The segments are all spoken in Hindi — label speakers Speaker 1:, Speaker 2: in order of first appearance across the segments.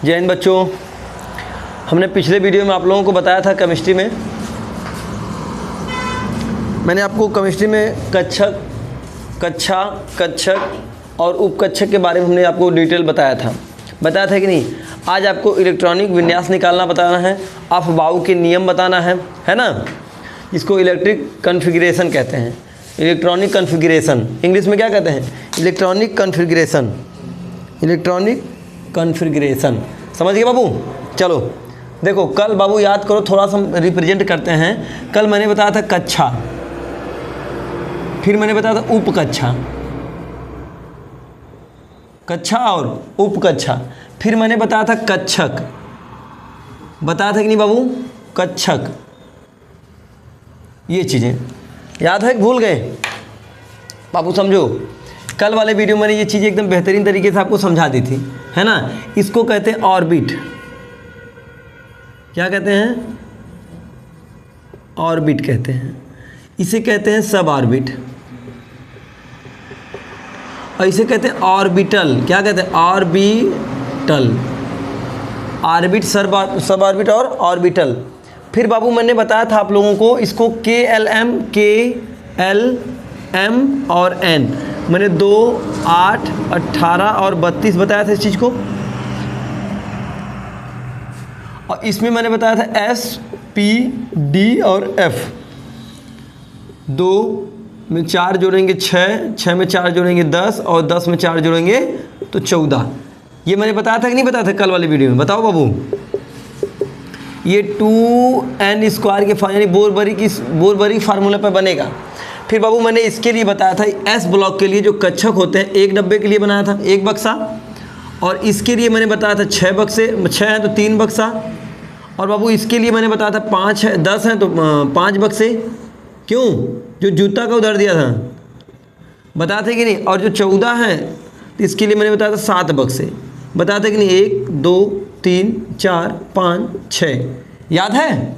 Speaker 1: जय हिंद बच्चों। हमने पिछले वीडियो में आप लोगों को बताया था केमिस्ट्री में, मैंने आपको केमिस्ट्री में कक्षक, कक्षा, कक्षक और उपकक्षक के बारे में हमने आपको डिटेल बताया था कि नहीं। आज आपको इलेक्ट्रॉनिक विन्यास निकालना बताना है, अफबाऊ के नियम बताना है ना। इसको इलेक्ट्रिक कॉन्फ़िगरेशन कहते हैं, इलेक्ट्रॉनिक कॉन्फ़िगरेशन। इंग्लिश में क्या कहते हैं? Electronic configuration, electronic configuration. समझ गए बाबू? चलो देखो, कल बाबू याद करो, थोड़ा सा हम रिप्रेजेंट करते हैं। कल मैंने बताया था कक्षा, फिर मैंने बताया था उपकक्षा, कक्षा और उपकक्षा, फिर मैंने बताया था कक्षक, बताया था कि नहीं बाबू? कक्षक। ये चीज़ें याद है कि भूल गए बाबू? समझो, कल वाले वीडियो में मैंने ये चीज़ें एकदम बेहतरीन तरीके से आपको समझा दी थी, है ना। इसको कहते हैं ऑर्बिट। क्या कहते हैं? ऑर्बिट कहते हैं। इसे कहते हैं सब ऑर्बिट, और इसे कहते हैं ऑर्बिटल। क्या कहते हैं? ऑर्बिटल, ऑर्बिट, सब ऑर्बिट और ऑर्बिटल। फिर बाबू मैंने बताया था आप लोगों को, इसको KLM, KLM और N, मैंने 2, 8, 18 और 32 बताया था इस चीज़ को। और इसमें मैंने बताया था S, P, D और F। 2 में 4 जोड़ेंगे 6, 6 में 4 जोड़ेंगे 10 और 10 में 4 जोड़ेंगे तो 14। ये मैंने बताया था कि नहीं बताया था कल वाले वीडियो में? बताओ बाबू। ये 2n² के यानी बोरबरी फार्मूला पर बनेगा। फिर बाबू मैंने इसके लिए बताया था, S ब्लॉक के लिए जो कक्षक होते हैं, एक डब्बे के लिए बनाया था 1 बक्सा, और इसके लिए मैंने बताया था 6 बक्से, 6 हैं तो 3 बक्सा, और बाबू इसके लिए मैंने बताया था 5 है, 10 हैं तो 5 बक्से। क्यों? जो जूता का उधार दिया था, बताया था कि नहीं। और जो 14 हैं तो इसके लिए मैंने बताया था 7 बक्से, बताया था कि नहीं। 1, 2, 3, 4, 5, 6। याद है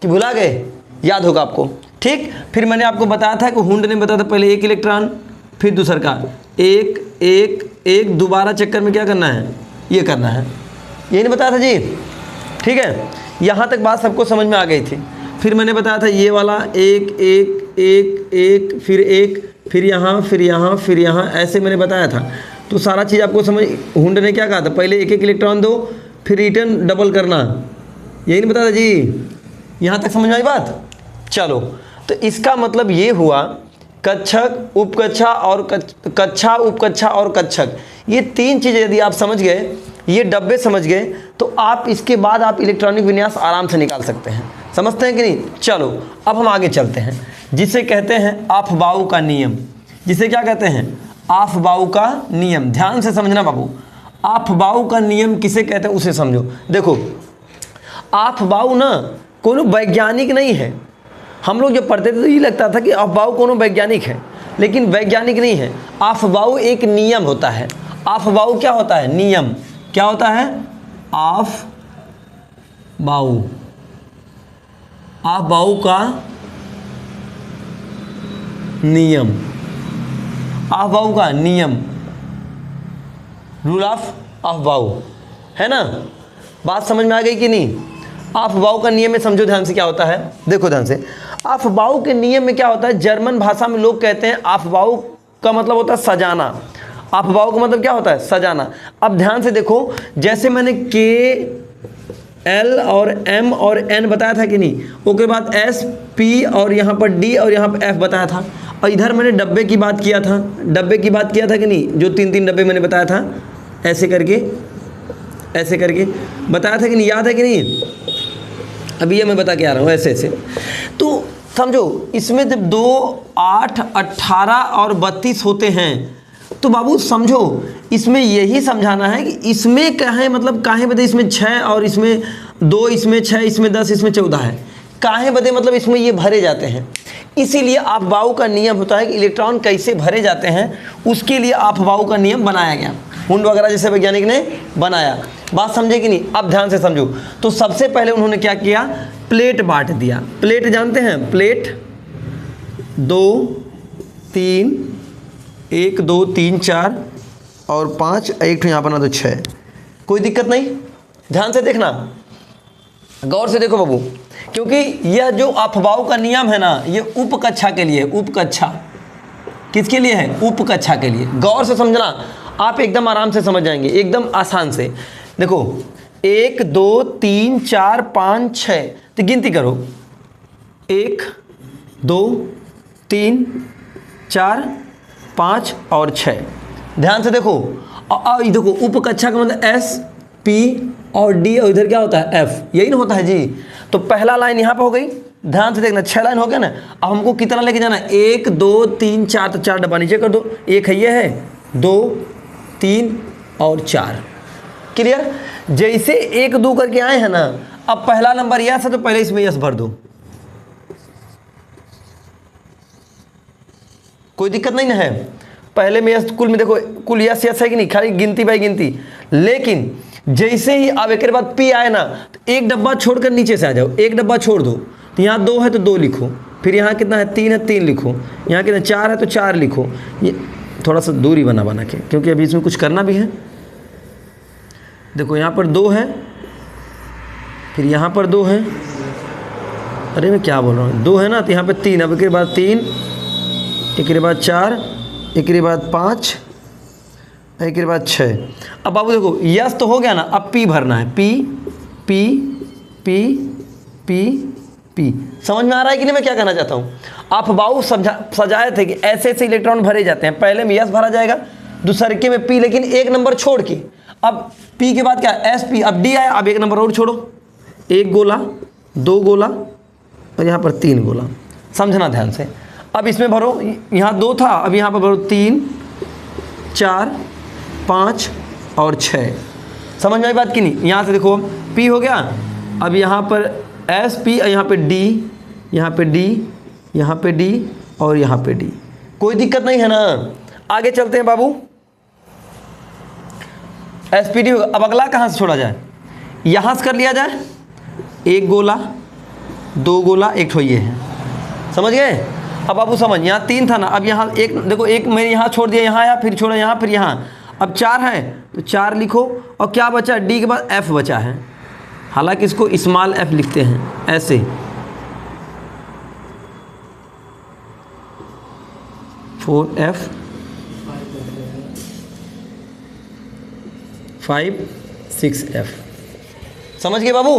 Speaker 1: कि भुला गए? याद होगा आपको, ठीक। फिर मैंने आपको बताया था कि हुंड ने बताया था पहले 1 इलेक्ट्रॉन, फिर दूसर का 1, 1, 1, दोबारा चक्कर में क्या करना है? ये करना है। ये नहीं बताया था जी? ठीक है, यहाँ तक बात सबको समझ में आ गई थी। फिर मैंने बताया था ये वाला 1, 1, 1, 1, फिर 1, फिर यहाँ, फिर यहाँ, फिर यहाँ, ऐसे मैंने बताया था। तो सारा चीज़ आपको समझ, हुंड ने क्या कहा था? पहले 1 इलेक्ट्रॉन दो, फिर रिटर्न डबल करना। यही नहीं बताया था जी? यहाँ तक समझ में आई बात? चलो, तो इसका मतलब ये हुआ कक्षक, उपकक्षा और कक्षा, उपकक्षा और कक्षक। ये 3 चीज़ें यदि आप समझ गए, ये डब्बे समझ गए, तो आप इसके बाद आप इलेक्ट्रॉनिक विन्यास आराम से निकाल सकते हैं। समझते हैं कि नहीं? चलो अब हम आगे चलते हैं, जिसे कहते हैं अफबाऊ का नियम। जिसे क्या कहते हैं? अफबाऊ का नियम। ध्यान से समझना बाबू, अफबाऊ का नियम किसे कहते हैं उसे समझो। देखो, अफबाऊ ना कोनो वैज्ञानिक नहीं है। हम लोग जब पढ़ते थे तो ये लगता था कि अफबाऊ कोनो वैज्ञानिक है, लेकिन वैज्ञानिक नहीं है। अफबाऊ एक नियम होता है। अफबाऊ क्या होता है? नियम। क्या होता है? अफबाऊ, अफबाऊ का नियम, अफबाऊ का नियम, रूल ऑफ अफबाऊ, है ना। बात समझ में आ गई कि नहीं? अफबाऊ का नियम में समझो ध्यान से क्या होता है। देखो ध्यान से, अफबाऊ के नियम में क्या होता है? जर्मन भाषा में लोग कहते हैं अफबाऊ का मतलब होता है सजाना। अफबाऊ का मतलब क्या होता है? सजाना। अब ध्यान से देखो, जैसे मैंने KL और M और N बताया था कि नहीं, उसके बाद S, P और यहाँ पर D और यहाँ पर F बताया था, और इधर मैंने डब्बे की बात किया था, डब्बे की बात किया था कि नहीं, जो 3-3 डब्बे मैंने बताया था, ऐसे करके बताया था कि नहीं? याद है कि नहीं? अभी ये मैं बता के आ रहा हूँ ऐसे ऐसे। तो समझो, इसमें जब 2, 8, 18 और 32 होते हैं, तो बाबू समझो इसमें यही समझाना है कि इसमें काहे, मतलब काहे बदे इसमें 6 और इसमें 2, इसमें 6, इसमें 10, इसमें 14 है। काहे बदे मतलब इसमें ये भरे जाते हैं। इसीलिए अफबाऊ का नियम होता है कि इलेक्ट्रॉन कैसे भरे जाते हैं, उसके लिए अफबाऊ का नियम बनाया गया। हुंड वगैरह जैसे वैज्ञानिक ने बनाया। बात समझे कि नहीं? अब ध्यान से समझो। तो सबसे पहले उन्होंने क्या किया? प्लेट बांट दिया। प्लेट जानते हैं? प्लेट 2, 3, 1, 2, 3, 4 और 5, एक यहाँ बना तो 6। कोई दिक्कत नहीं, ध्यान से देखना, गौर से देखो बाबू, क्योंकि यह जो अफवाहों का नियम है ना, ये उप कक्षा के लिए, उप कक्षा किसके लिए है? उप कक्षा के लिए। गौर से समझना, आप एकदम आराम से समझ जाएंगे, एकदम आसान से। देखो 1 2 3 4 5 6, तो गिनती करो 1 2 3 4 5 और 6। ध्यान से देखो, देखो उप कक्षा का मतलब एस पी और डी, और इधर क्या होता है? एफ, यही ना होता है जी। तो पहला लाइन यहाँ पे हो गई, ध्यान से देखना, 6 लाइन हो गया ना। अब हमको कितना लेके जाना है? 1 2 3 4, तो 4 डब्बा नीचे कर दो, एक है ये है, 2 3 और 4। क्लियर? जैसे 1 2 करके आए हैं ना, अब पहला नंबर यस है तो पहले इसमें यस भर दो, कोई दिक्कत नहीं ना है। पहले में यस, कुल में देखो कुल यस यस है कि नहीं, खाली गिनती बाई गिनती। लेकिन जैसे ही अब एक बाद पी आए ना, तो एक डब्बा छोड़कर नीचे से आ जाओ, एक डब्बा छोड़ दो। तो यहाँ 2 है तो 2 लिखो, फिर यहाँ कितना है? 3 है, 3 लिखो, यहाँ कितना 4 है तो 4 लिखो। ये थोड़ा सा दूरी बना के, क्योंकि अभी इसमें कुछ करना भी है। देखो यहाँ पर 2 है, फिर यहाँ पर 2 है, अरे मैं क्या बोल रहा हूँ, 2 है ना, तो यहाँ पर 3, अब एक के बाद 3, एक के बाद 4, एक के बाद 5, एक के बाद 6। अब बाबू देखो यस तो हो गया ना, अब पी भरना है, P P P P P. समझ में आ रहा है कि नहीं मैं क्या कहना चाहता हूँ? आप बाबू सजाए थे कि ऐसे ऐसे इलेक्ट्रॉन भरे जाते हैं, पहले में यस भरा जाएगा, दूसरे में पी, लेकिन एक नंबर छोड़ के। अब पी के बाद क्या? एस पी, अब डी आया, अब एक नंबर और छोड़ो, 1 गोला 2 गोला और यहाँ पर 3 गोला। समझना ध्यान से। अब इसमें भरो, यहाँ 2 था, अब यहाँ पर भरो 3 4 5 और 6। समझ में आई बात कि नहीं? यहाँ से देखो P हो गया, अब यहाँ पर एस पी, यहाँ पे डी, यहाँ पे डी, यहाँ पे डी और यहाँ पे डी। कोई दिक्कत नहीं है ना? आगे चलते हैं बाबू। एस पी डी होगा। अब अगला कहाँ से छोड़ा जाए? यहाँ से कर लिया जाए, 1 गोला 2 गोला, एक ठो ये है, समझ गए? अब बाबू समझ, यहाँ 3 था ना, अब यहाँ एक देखो, एक मैंने यहाँ छोड़ दिया, यहाँ आया, फिर छोड़ा यहाँ, फिर यहाँ, अब 4 है तो 4 लिखो। और क्या बचा? डी के बाद एफ बचा है, हालांकि इसको स्मॉल एफ लिखते हैं ऐसे, फोर एफ 5 6 एफ। समझ गए बाबू?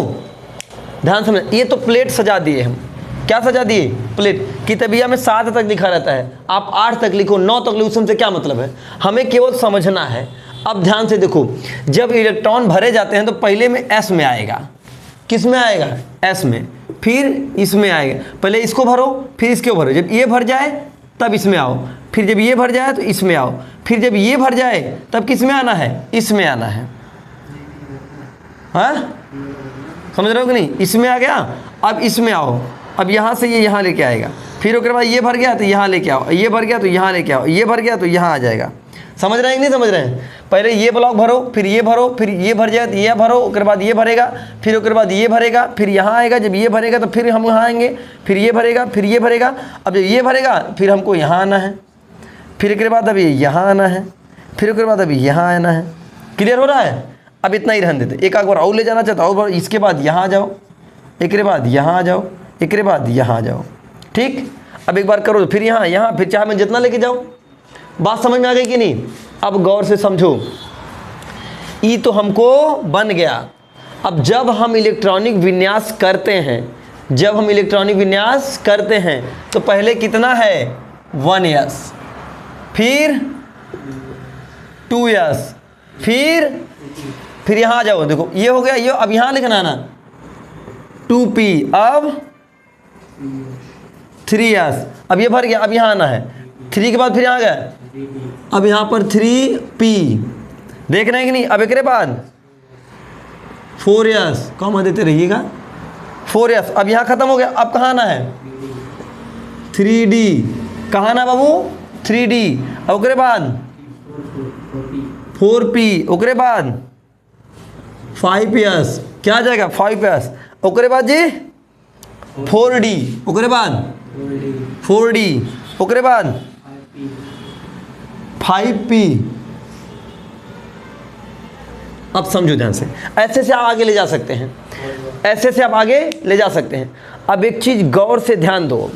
Speaker 1: ध्यान समझ। ये तो प्लेट सजा दिए हम, क्या सजा दिए? प्लेट। किताबिया में 7 तक लिखा रहता है, आप 8 तक लिखो, 9 तक लिखो, उससे क्या मतलब है? हमें केवल समझना है। अब ध्यान से देखो, जब इलेक्ट्रॉन भरे जाते हैं तो पहले में एस में आएगा, किस में आएगा? एस में, फिर इसमें आएगा। पहले इसको भरो, फिर इसको भरो, जब ये भर जाए तब इसमें आओ, फिर जब ये भर जाए तो इसमें आओ, फिर जब ये भर जाए तब किस में आना है? इसमें आना है। हाँ, समझ रहे हो कि नहीं? इसमें आ गया, अब इसमें आओ, अब यहाँ से ये यहाँ लेके आएगा, फिर उसके बाद ये भर गया तो यहाँ लेके आओ, ये भर गया तो यहाँ लेके आओ, ये भर गया तो यहाँ आ जाएगा। समझ रहे हैं कि नहीं समझ रहे हैं? पहले ये ब्लॉक भरो, फिर ये भरो, फिर ये भर जाए तो ये भरो, उसके बाद ये भरेगा, फिर उसके बाद ये भरेगा, फिर यहाँ आएगा, जब ये भरेगा तो फिर हम यहाँ आएंगे, फिर ये भरेगा, फिर ये भरेगा। अब जब ये भरेगा फिर हमको यहाँ आना है, फिर उसके बाद अभी यहाँ आना है, फिर उसके बाद अभी यहाँ आना है। क्लियर हो रहा है? अब इतना ही रहने देते। एक बार और ले जाना चाहता हूँ, इसके बाद यहाँ आ जाओ, एक के बाद यहाँ आ जाओ, एक के बाद यहाँ आ जाओ। ठीक, अब एक बार करो, फिर यहाँ यहाँ, फिर चाहे मैं जितना लेके जाऊँ। बात समझ में आ गई कि नहीं? अब गौर से समझो, ई तो हमको बन गया। अब जब हम इलेक्ट्रॉनिक विन्यास करते हैं, जब हम इलेक्ट्रॉनिक विन्यास करते हैं तो पहले कितना है? 1s, फिर 2s, फिर यहाँ आ जाओ, देखो ये हो गया, ये अब यहाँ लिखना ना 2p, अब 3s, अब ये भर गया, अब यहाँ आना है, 3 के बाद फिर यहाँ गया, अब यहाँ पर 3p, देख रहे हैं कि नहीं? अब एक के बाद 4s, कॉमा देते रहिएगा, 4s, अब यहाँ खत्म हो गया, अब कहाँ आना है? 3d, कहाँ आना बाबू? 3d, अब उसके बाद 4p, उसके बाद 5s, क्या आ जाएगा? 5s, उसके बाद जी 4d, उसके बाद 4d, उसके बाद 5p, अब समझो ध्यान से, ऐसे से आप आगे ले जा सकते हैं, ऐसे से आप आगे ले जा सकते हैं। अब एक चीज़ गौर से ध्यान दो,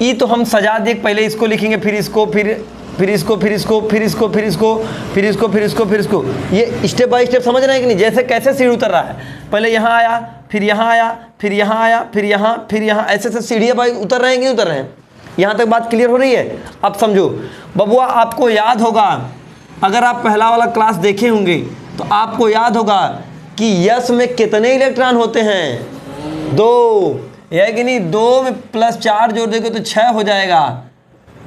Speaker 1: ये तो हम सजा दे, पहले इसको लिखेंगे, फिर इसको, फिर इसको, फिर इसको, फिर इसको, फिर इसको, फिर इसको, फिर इसको, फिर इसको, ये स्टेप बाय स्टेप समझ रहे हैं कि नहीं, जैसे कैसे सीढ़ी उतर रहा है, पहले यहाँ आया, फिर यहाँ आया, फिर यहाँ आया, फिर यहाँ, फिर यहाँ, ऐसे ऐसे सीढ़ियाँ बाई उतर रहे हैं कि नहीं उतर रहे हैं। यहाँ तक बात क्लियर हो रही है? अब समझो बबुआ, आपको याद होगा, अगर आप पहला वाला क्लास देखे होंगे तो आपको याद होगा कि यस में कितने इलेक्ट्रॉन होते हैं? 2, है कि नहीं? 2 में +4 जोड़ देंगे तो 6 हो जाएगा,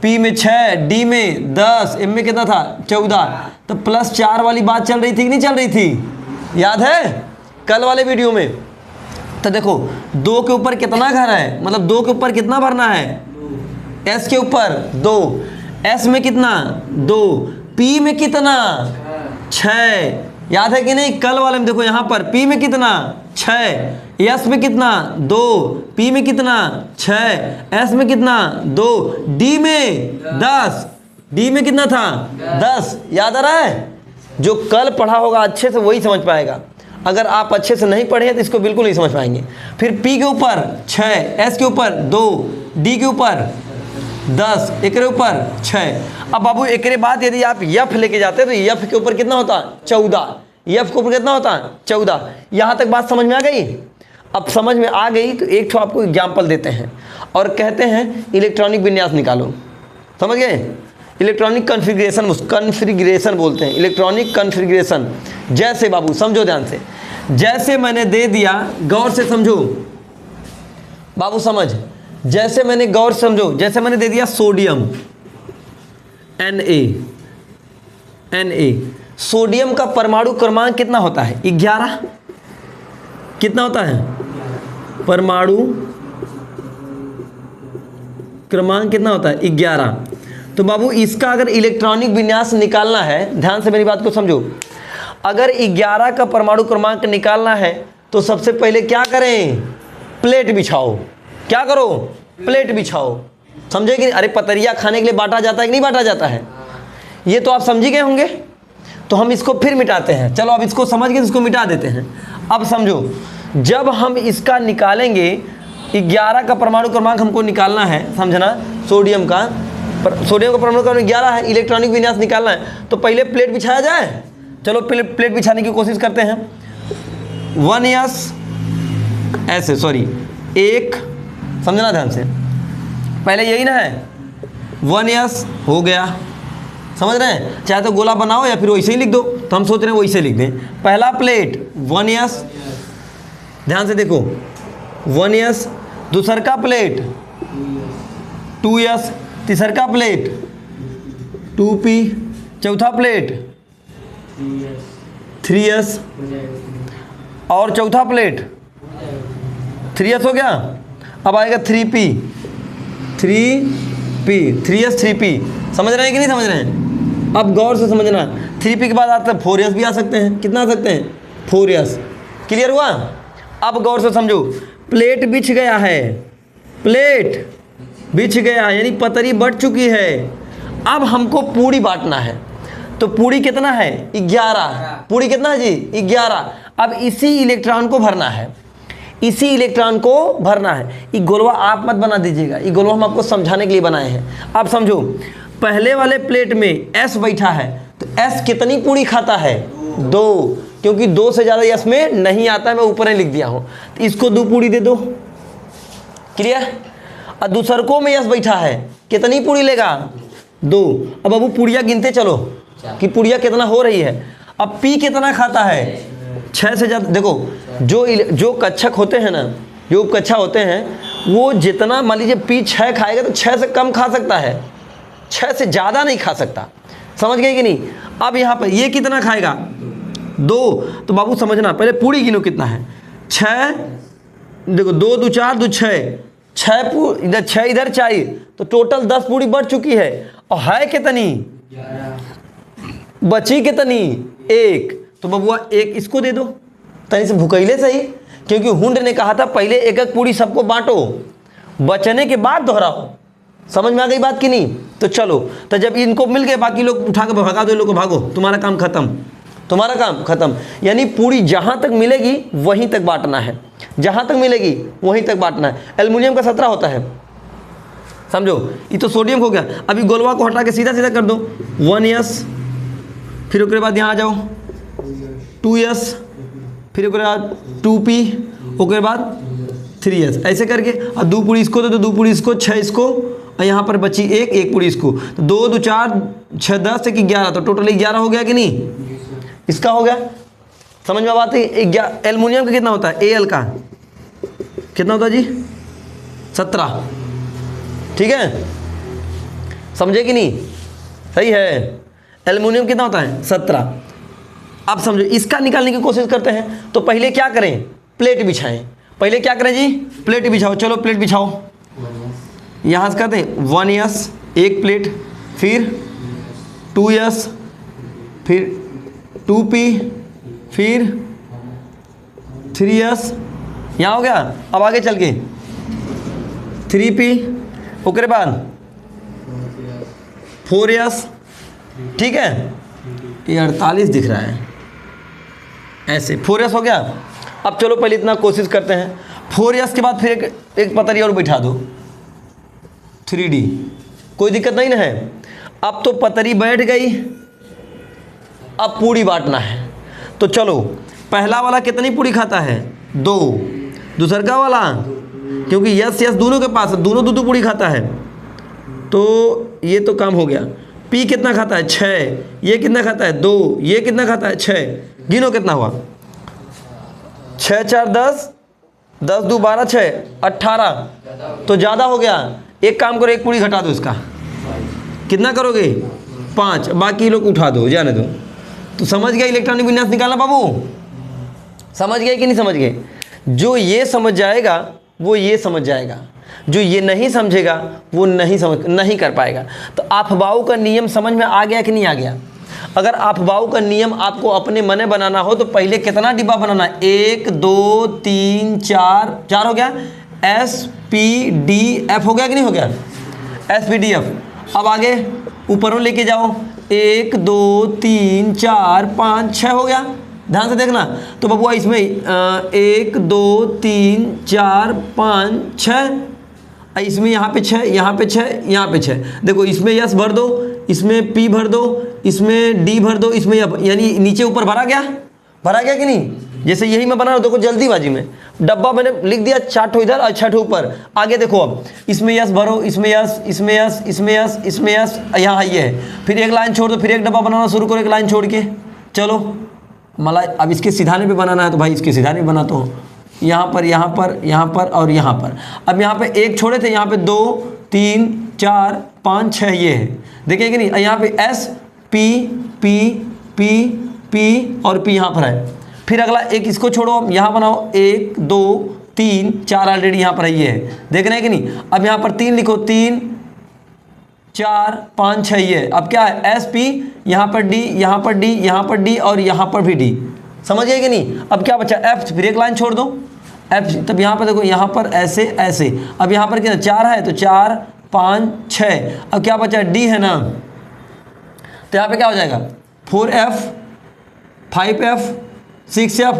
Speaker 1: पी में 6, डी में 10, एम में कितना था? 14। तो +4 वाली बात चल रही थी कि नहीं चल रही थी? याद है कल वाले वीडियो में? तो देखो 2 के ऊपर कितना घर है, मतलब 2 के ऊपर कितना भरना है? एस के ऊपर 2, एस में कितना? 2, पी में कितना? 6। याद है कि नहीं? कल वाले में देखो यहाँ पर पी में कितना? 6, एस में कितना? 2, पी में कितना? 6, एस में कितना? 2, डी में 10, डी में कितना था? 10। याद आ रहा है? जो कल पढ़ा होगा अच्छे से वही समझ पाएगा, अगर आप अच्छे से नहीं पढ़े तो इसको बिल्कुल नहीं समझ पाएंगे। फिर पी के ऊपर 6, एस के ऊपर 2, डी के ऊपर 10, एकरे ऊपर 6। अब बाबू एकरे बाद यदि आप यफ लेके जाते तो यफ के ऊपर कितना होता? 14। यफ के ऊपर कितना होता? 14। यहाँ तक बात समझ में आ गई? अब समझ में आ गई तो एक ठो आपको एग्जाम्पल देते हैं और कहते हैं इलेक्ट्रॉनिक विन्यास निकालो। समझ गए? इलेक्ट्रॉनिक कन्फिग्रेशन बोलते हैं, इलेक्ट्रॉनिक कन्फिग्रेशन। जैसे बाबू समझो ध्यान से, जैसे मैंने दे दिया, गौर से समझो बाबू, समझ, जैसे मैंने गौर से समझो, जैसे मैंने दे दिया सोडियम Na, सोडियम का परमाणु क्रमांक कितना होता है? 11। कितना होता है? परमाणु क्रमांक कितना होता है? 11। तो बाबू इसका अगर इलेक्ट्रॉनिक विन्यास निकालना है, ध्यान से मेरी बात को समझो, अगर 11 का परमाणु क्रमांक निकालना है तो सबसे पहले क्या करें? प्लेट बिछाओ। क्या करो? प्लेट बिछाओ। समझे कि? अरे पतरिया खाने के लिए बांटा जाता है कि नहीं बांटा जाता है? ये तो आप समझ गए होंगे। तो हम इसको फिर मिटाते हैं। चलो अब इसको समझ गए, इसको मिटा देते हैं। अब समझो, जब हम इसका निकालेंगे, 11 का परमाणु क्रमांक हमको निकालना है, समझना, सोडियम का परमाणु क्रमांक 11 है, इलेक्ट्रॉनिक विन्यास निकालना है, तो पहले प्लेट बिछाया जाए। चलो प्लेट बिछाने की कोशिश करते हैं। 1s ऐसे, सॉरी, 1, समझना ध्यान से, पहले यही ना है, 1s हो गया, समझ रहे हैं? चाहे तो गोला बनाओ या फिर वैसे ही लिख दो, तो हम सोच रहे हैं वैसे लिख दें। पहला प्लेट 1s, ध्यान से देखो, 1s, दूसर का प्लेट 2s, तीसर का प्लेट 2p, चौथा प्लेट 3s और चौथा प्लेट 3s हो गया। अब आएगा 3p, 3s 3p। समझ रहे हैं कि नहीं समझ रहे हैं? अब गौर से समझना, 3p के बाद आता है 4s भी आ सकते हैं। कितना आ सकते हैं? 4s। क्लियर हुआ? अब गौर से समझो, प्लेट बिछ गया है, प्लेट बिछ गया यानी पतरी बढ़ चुकी है। अब हमको पूरी बांटना है, तो पूरी कितना है? 11। पूरी कितना है जी? 11। अब इसी इलेक्ट्रॉन को भरना है, इसी इलेक्ट्रॉन को भरना है। ये गोलवा आप मत बना दीजिएगा, ये गोलवा हम आपको समझाने के लिए बनाए हैं। अब समझो, पहले वाले प्लेट में S बैठा है, तो S कितनी पूरी खाता है? 2, क्योंकि 2 से ज़्यादा S में नहीं आता है, मैं ऊपर ही लिख दिया हूँ, तो इसको 2 पूरी दे दो। क्लियर? और दूसरकों में S बैठा है, कितनी पूरी लेगा? 2। अब बाबू पूड़िया गिनते चलो कि पूड़िया कितना हो रही है। अब P कितना खाता है? 6 से ज़्यादा। देखो, जो कक्षक होते हैं ना, जो उपकक्षा होते हैं, वो जितना मान लीजिए P 6 खाएगा तो 6 से कम खा सकता है, 6 से ज़्यादा नहीं खा सकता। समझ गए कि नहीं? अब यहाँ पर ये कितना खाएगा? 2। तो बाबू समझना, पहले पूरी गिनो कितना है। 6, देखो 2 2 4 2 6, 6 इधर 6 इधर 4, तो टोटल 10 पूरी बढ़ चुकी है। और है कितनी? 11। बची कितनी? 1। तो बबुआ 1 इसको दे दो, तनी से भुकैले सही, क्योंकि हुंड ने कहा था पहले एक एक पूरी सबको बांटो, बचने के बाद दोहराओ। समझ में आ गई बात कि नहीं? तो चलो, तो जब इनको मिल गए, बाकी लोग उठा के भगा दो, लोग को भागो, तुम्हारा काम खत्म। तुम्हारा काम खत्म। यानी पूरी जहाँ तक मिलेगी वहीं तक बांटना है, जहाँ तक मिलेगी वहीं तक बांटना है। एल्युमिनियम का 17 होता है, समझो। ये तो सोडियम हो गया। अभी गोलवा को हटा के सीधा सीधा कर दो 1s, फिर उसके बाद यहाँ आ जाओ 2s, फिर उसके बाद 2p, उसके बाद 3s, ऐसे करके। और 2 पूरी इसको तो 2 पूरी इसको, 6 इसको, और यहाँ पर बची एक पूरी इसको। तो 2 2 4 6 10 1 11, तो टोटल 11 हो गया कि नहीं? इसका हो गया, समझ में बात है? एल्युमिनियम का कितना होता है? Al का कितना होता है जी? 17, ठीक है, समझे कि नहीं? सही है। एल्युमिनियम कितना होता है? 17। अब समझो, इसका निकालने की कोशिश करते हैं। तो पहले क्या करें? प्लेट बिछाएं। पहले क्या करें जी? प्लेट बिछाओ। चलो प्लेट बिछाओ। यहाँ से करते हैं 1s एक प्लेट, फिर 2s, फिर 2p, फिर 3s, यहाँ हो गया। अब आगे चल के 3p, उसके बाद 4s, ठीक है। ये 48 दिख रहा है, ऐसे 4s हो गया। अब चलो पहले इतना कोशिश करते हैं। 4s के बाद फिर एक पतरी और बैठा दो 3d, कोई दिक्कत नहीं ना है। अब तो पतरी बैठ गई, अब पूरी बांटना है। तो चलो, पहला वाला कितनी पूरी खाता है? 2। दूसरा वाला, क्योंकि यस यस दोनों के पास है, दोनों 2 2 पूरी खाता है, तो ये तो काम हो गया। पी कितना खाता है? 6। ये कितना खाता है? 2। ये कितना खाता है? 6। गिनो कितना हुआ? 6 4 10, 10 2 12, 6 18, तो ज़्यादा हो गया। एक काम करो, एक पूरी घटा दो इसका। कितना करोगे? 5, बाकी लोग उठा दो, जाने दो। तो समझ गया इलेक्ट्रॉनिक विन्यास निकालना बाबू? समझ गए कि नहीं समझ गए? जो ये समझ जाएगा वो ये समझ जाएगा, जो ये नहीं समझेगा वो नहीं कर पाएगा। तो अफबाऊ का नियम समझ में आ गया कि नहीं आ गया? अगर अफबाऊ का नियम आपको अपने मने बनाना हो तो पहले कितना डिब्बा बनाना है? 1 2 3 4 हो गया। SPDF हो गया कि नहीं हो गया? SPDF। अब आगे ऊपरों लेके जाओ, 1 2 3 4 5 6 हो गया। ध्यान से देखना। तो बबुआ इसमें 1 2 3 4 5 6, इसमें यहाँ पे 6, यहाँ पे 6, यहाँ पे 6। देखो इसमें यस भर दो, इसमें पी भर दो, इसमें डी भर दो, इसमें यानी नीचे ऊपर भरा गया कि नहीं? जैसे यही मैं बना रहा हूँ, देखो जल्दीबाजी में डब्बा मैंने लिख दिया, 4 ठो इधर और 6 ठो ऊपर। आगे देखो, अब इसमें यस भरो, इसमें यस, इसमें यस, इसमें यस, इसमें यस, यहाँ ये है। फिर एक लाइन छोड़ दो, फिर एक डब्बा बनाना शुरू करो, एक लाइन छोड़ के। चलो मलाई, अब इसके सिधाने पे बनाना है तो भाई इसके सिधाने पे बनाता हूँ। यहाँ पर, यहाँ पर, यहाँ पर और यहाँ पर। अब यहाँ पे एक छोड़े थे, यहाँ पे 2 3 4 5 6 ये है, देखिए कि नहीं? यहाँ पे S P P P P और P यहाँ पर है। फिर अगला एक इसको छोड़ो, यहाँ बनाओ 1 2 3 4 ऑलरेडी यहाँ पर है, ये है, देख रहे हैं कि नहीं? अब यहाँ पर 3 लिखो, 3 4 5 6 ये। अब क्या है? SP, यहाँ पर D, यहाँ पर D, यहाँ पर D और यहाँ पर भी D। समझ गए कि नहीं? अब क्या बचा? F। फिर एक लाइन छोड़ दो F। तब यहाँ पर देखो, यहाँ पर ऐसे ऐसे। अब यहाँ पर क्या 4 है, तो 4 5 6। अब क्या बचा? D है ना, तो यहाँ पे क्या हो जाएगा? 4F 5F 6F।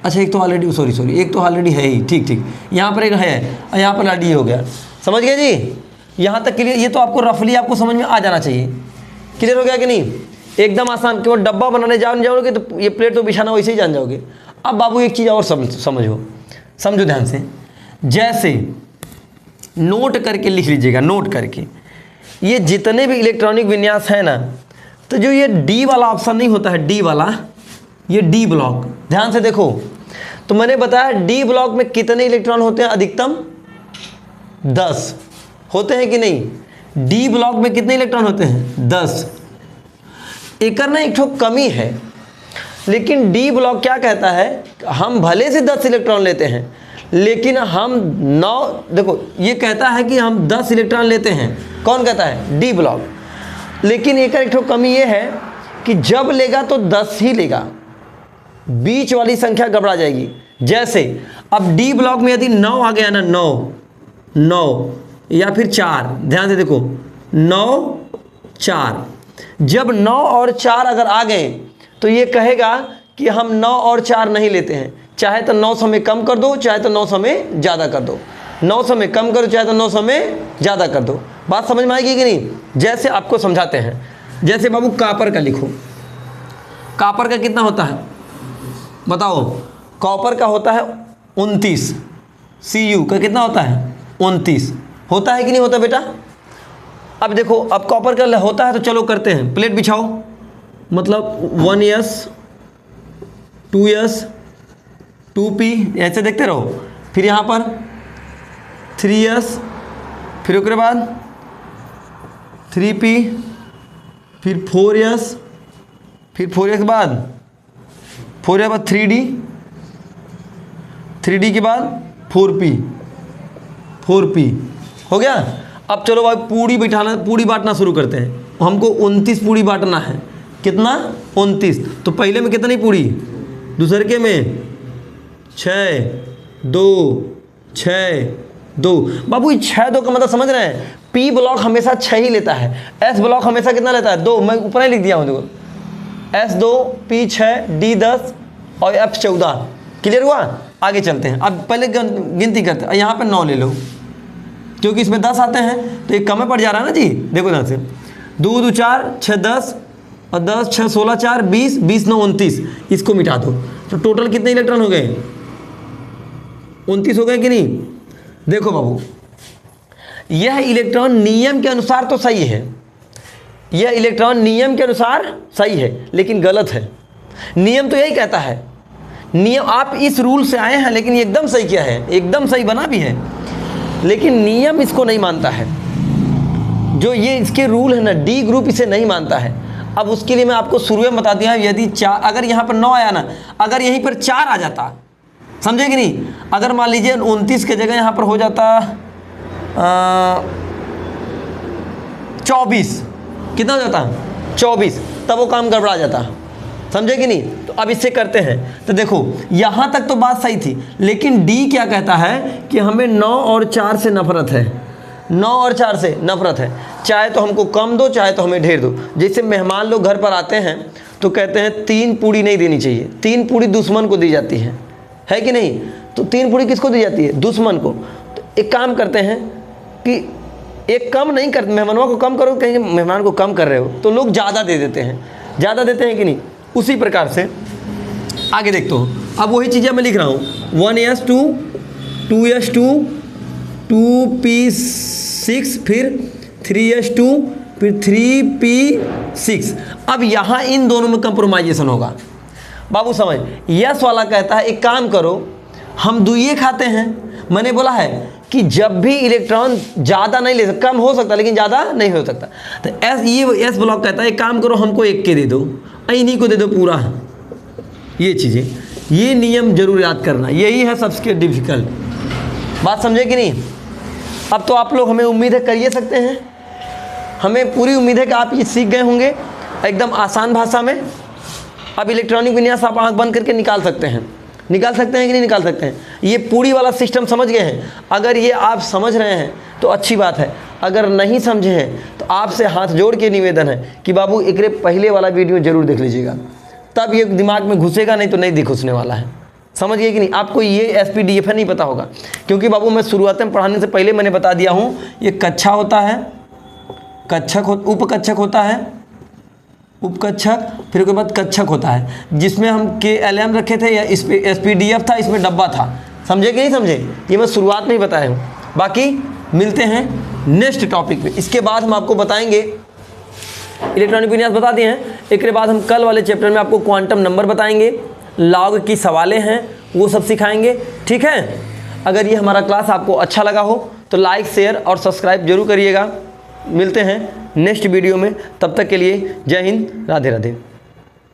Speaker 1: अच्छा, एक तो ऑलरेडी, सॉरी एक तो ऑलरेडी है ही, ठीक। यहाँ पर एक है और यहाँ पर डी हो गया। समझ गए जी? यहाँ तक क्लियर? ये तो आपको रफली आपको समझ में आ जाना चाहिए। क्लियर हो गया कि नहीं? एकदम आसान। केवल डब्बा बनाने जान जाओगे तो ये प्लेट तो बिछाना वैसे ही जान जाओगे। अब बाबू एक चीज़ और समझो ध्यान से। जैसे नोट करके लिख लीजिएगा, नोट करके। ये जितने भी इलेक्ट्रॉनिक विन्यास है ना, तो जो ये डी वाला ऑप्शन नहीं होता है, डी वाला, ये डी ब्लॉक, ध्यान से देखो। तो मैंने बताया डी ब्लॉक में कितने इलेक्ट्रॉन होते हैं? अधिकतम 10 होते हैं कि नहीं? डी ब्लॉक में कितने इलेक्ट्रॉन होते हैं? 10। एक ना एक ठो कमी है, लेकिन डी ब्लॉक क्या कहता है? हम भले से 10 इलेक्ट्रॉन लेते हैं, लेकिन हम 9, देखो ये कहता है कि हम 10 इलेक्ट्रॉन लेते हैं। कौन कहता है? D block. लेकिन एक ठो कमी ये है कि जब लेगा तो 10 ही लेगा, बीच वाली संख्या गड़बड़ा जाएगी। जैसे अब डी ब्लॉक में यदि 9 आ गया ना, 9 या फिर 4, ध्यान से देखो, 9 4, जब 9 और 4 अगर आ गए तो ये कहेगा कि हम 9 और 4 नहीं लेते हैं, चाहे तो 900 में कम कर दो, चाहे तो 900 में ज़्यादा कर दो, 900 में कम करो, चाहे तो 900 में ज़्यादा कर दो। बात समझ में आएगी कि नहीं? जैसे आपको समझाते हैं, जैसे बाबू कॉपर का लिखो, कॉपर का कितना होता है बताओ? कॉपर का होता है 29, Cu का कितना होता है 29, होता है कि नहीं होता बेटा? अब देखो, अब कॉपर का होता है तो चलो करते हैं, प्लेट बिछाओ, मतलब 1s 2s 2p ऐसे देखते रहो, फिर यहाँ पर 3s, फिर उसके बाद 3p, फिर 4s, फिर 4s के बाद 4s के बाद 3d, 3d के बाद 4p, 4p हो गया। अब चलो भाई पूड़ी बांटना शुरू करते हैं। हमको 29 पूड़ी बांटना है, कितना 29, तो पहले में कितनी पूड़ी, दूसरे के में 6 2 6 2। बाबू 6 2 का मतलब समझ रहे हैं? पी ब्लॉक हमेशा 6 ही लेता है, एस ब्लॉक हमेशा कितना लेता है 2। मैं ऊपर ही लिख दिया हूँ देखो, एस 2 पी 6 डी 10 और एफ 14। क्लियर हुआ? आगे चलते हैं। अब पहले गिनती करते हैं, यहाँ पे 9 ले लो क्योंकि इसमें 10 आते हैं तो ये कम में पड़ जा रहा है ना जी। देखो यहाँ से 2 2 4 6 10 और 10 6 16 4 20 20 9 29, इसको मिटा दो तो टोटल कितने इलेक्ट्रॉन हो गए? 29 हो गए कि नहीं? देखो बाबू, यह इलेक्ट्रॉन नियम के अनुसार तो सही है, यह इलेक्ट्रॉन नियम के अनुसार सही है, लेकिन गलत है। नियम तो यही कहता है, नियम आप इस रूल से आए हैं लेकिन ये एकदम सही किया है, एकदम सही बना भी है, लेकिन नियम इसको नहीं मानता है। जो ये इसके रूल है ना, डी ग्रुप इसे नहीं मानता है। अब उसके लिए मैं आपको शुरू में बता दिया, यदि 4, अगर यहाँ पर 9 आया ना, अगर यहीं पर 4 आ जाता, समझे कि नहीं? अगर मान लीजिए 29 के जगह यहाँ पर हो जाता 24, कितना हो जाता 24, तब वो काम गड़बड़ा जाता, समझे कि नहीं? तो अब इससे करते हैं। तो देखो यहाँ तक तो बात सही थी, लेकिन डी क्या कहता है कि हमें 9 और 4 से नफरत है, 9 और 4 से नफरत है, चाहे तो हमको कम दो चाहे तो हमें ढेर दो। जैसे मेहमान लोग घर पर आते हैं तो कहते हैं 3 पूड़ी नहीं देनी चाहिए, 3 पूड़ी दुश्मन को दी जाती है कि नहीं? तो 3 पूड़ी किसको दी जाती है? दुश्मन को। तो एक काम करते हैं कि एक कम नहीं करते, मेहमानों को कम करो, कहीं मेहमान को कम कर रहे हो तो लोग ज़्यादा दे देते हैं, ज़्यादा देते हैं कि नहीं? उसी प्रकार से आगे देखते हो। अब वही चीज़ें मैं लिख रहा हूँ, 1s2 2s2 2p6 फिर 3s2 फिर 3p6। अब यहाँ इन दोनों में कंप्रोमाइजेशन होगा बाबू, समझ। यस वाला कहता है एक काम करो, हम दुइये खाते हैं। मैंने बोला है कि जब भी इलेक्ट्रॉन ज़्यादा नहीं ले सकता, कम हो सकता लेकिन ज़्यादा नहीं हो सकता। तो एस ब्लॉक कहता है एक काम करो, हमको 1 के दे दो, इन्हीं को दे दो पूरा। ये चीज़ें, ये नियम जरूर याद करना, यही है सबसे डिफिकल्ट। बात समझे कि नहीं? अब तो आप लोग, हमें उम्मीद है कर ये सकते हैं, हमें पूरी उम्मीद है कि आप ये सीख गए होंगे एकदम आसान भाषा में। अब इलेक्ट्रॉनिक विन्यास आप आँख बंद करके निकाल सकते हैं, निकाल सकते हैं कि नहीं निकाल सकते हैं? ये पूरी वाला सिस्टम समझ गए हैं? अगर ये आप समझ रहे हैं तो अच्छी बात है, अगर नहीं समझे हैं तो आपसे हाथ जोड़ के निवेदन है कि बाबू एक पहले वाला वीडियो जरूर देख लीजिएगा, तब ये दिमाग में घुसेगा, नहीं तो नहीं घुसने वाला है। समझ गए कि नहीं? आपको ये SPDF नहीं पता होगा, क्योंकि बाबू मैं शुरुआत में पढ़ाने से पहले मैंने बता दिया हूँ, ये कक्षा होता है, कक्षक उपकक्षक होता है, उपकक्षक, फिर उसके बाद कक्षक होता है, जिसमें हम KLM रखे थे, या SPDF था, इसमें डब्बा था। समझे कि नहीं समझे? ये मैं शुरुआत में ही बताया हूँ। बाकी मिलते हैं नेक्स्ट टॉपिक पे। इसके बाद हम आपको बताएंगे, इलेक्ट्रॉनिक विन्यास बता दिए हैं, एक बाद हम कल वाले चैप्टर में आपको क्वांटम नंबर बताएंगे, लॉग की सवालें हैं वो सब सिखाएंगे, ठीक है? अगर ये हमारा क्लास आपको अच्छा लगा हो तो लाइक शेयर और सब्सक्राइब जरूर करिएगा। मिलते हैं नेक्स्ट वीडियो में, तब तक के लिए जय हिंद, राधे राधे।